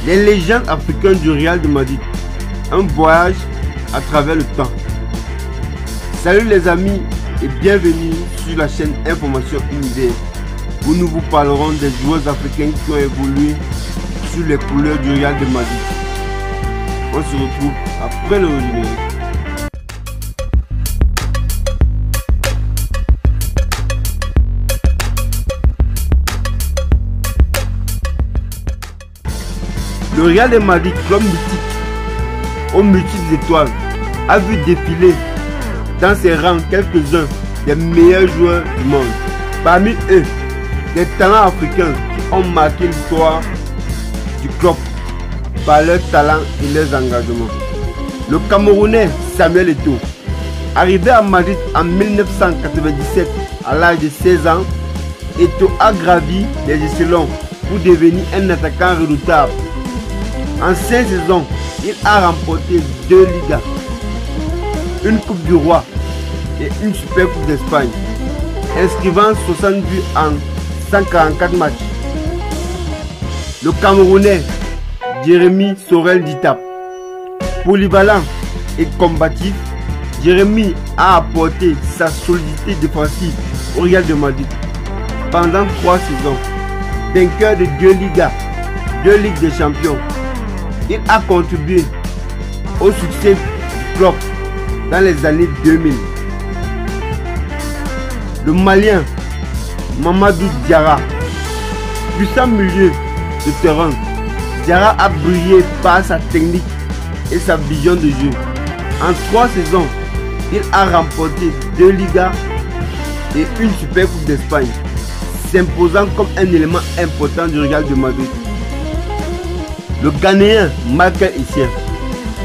Les légendes africaines du Real de Madrid. Un voyage à travers le temps. Salut les amis et bienvenue sur la chaîne Information Univers où nous vous parlerons des joueurs africains qui ont évolué sur les couleurs du Real de Madrid. On se retrouve après le générique. Le Real de Madrid, club mythique aux multiples étoiles, a vu défiler dans ses rangs quelques-uns des meilleurs joueurs du monde. Parmi eux, des talents africains qui ont marqué l'histoire du club par leur talent et leurs engagements. Le Camerounais Samuel Eto'o, arrivé à Madrid en 1997 à l'âge de 16 ans, Eto'o a gravi les échelons pour devenir un attaquant redoutable. En 5 saisons, il a remporté 2 Ligas, une Coupe du Roi et une Super Coupe d'Espagne, inscrivant 60 buts en 144 matchs. Le Camerounais Jérémy Sorel Ditap, polyvalent et combatif, Jérémy a apporté sa solidité défensive au Real de Madrid pendant 3 saisons. Vainqueur de 2 Ligas, 2 Ligues des Champions, il a contribué au succès du club dans les années 2000. Le Malien Mamadou Diarra, puissant milieu de terrain, Diarra a brillé par sa technique et sa vision de jeu. En 3 saisons, il a remporté 2 Ligas et une Super Coupe d'Espagne, s'imposant comme un élément important du Real de Madrid. Le Ghanéen Michael Essien,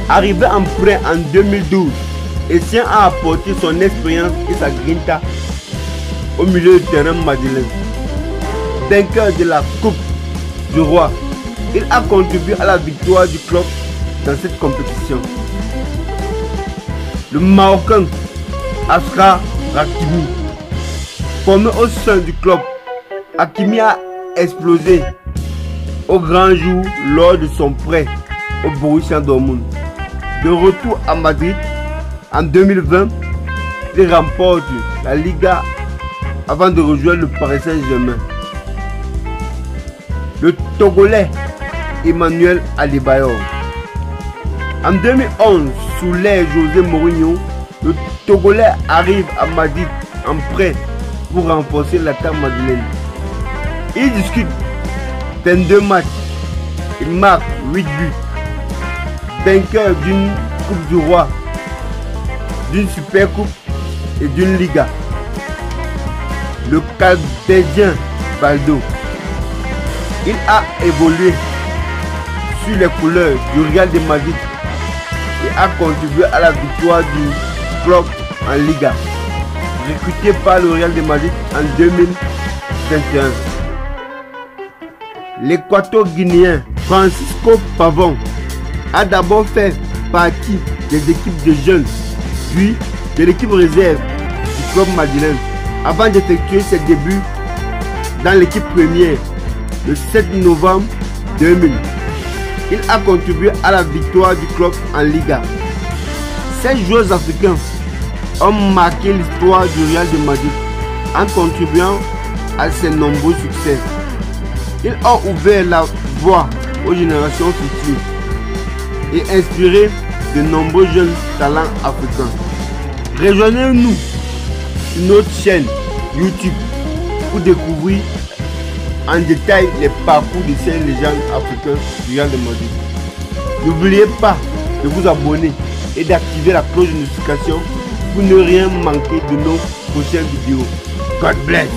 arrivé en prêt en 2012, Essien a apporté son expérience et sa grinta au milieu du terrain madrilène. Vainqueur de la Coupe du Roi, il a contribué à la victoire du club dans cette compétition. Le Marocain Ashraf Hakimi, formé au sein du club, Hakimi a explosé au grand jour lors de son prêt au Borussia Dortmund. De retour à Madrid en 2020, il remporte la Liga avant de rejoindre le Paris Saint-Germain. Le Togolais Emmanuel Adebayor, en 2011, sous l'ère José Mourinho, le Togolais arrive à Madrid en prêt pour renforcer l'attaque madrilène. Il discute 22 matchs, il marque 8 buts, vainqueur d'une Coupe du Roi, d'une Super Coupe et d'une Liga. Le Cap-Verdien Baldo, il a évolué sur les couleurs du Real de Madrid et a contribué à la victoire du club en Liga, recruté par le Real de Madrid en 2021. L'équateur-guinéen Francisco Pavón a d'abord fait partie des équipes de jeunes, puis de l'équipe réserve du club madrilène, avant d'effectuer ses débuts dans l'équipe première le 7 novembre 2000. Il a contribué à la victoire du club en Liga. Ces joueurs africains ont marqué l'histoire du Real de Madrid en contribuant à ses nombreux succès. Ils ont ouvert la voie aux générations futures et inspiré de nombreux jeunes talents africains. Rejoignez-nous sur notre chaîne YouTube pour découvrir en détail les parcours de ces légendes africaines du Real de Madrid. N'oubliez pas de vous abonner et d'activer la cloche de notification pour ne rien manquer de nos prochaines vidéos. God bless!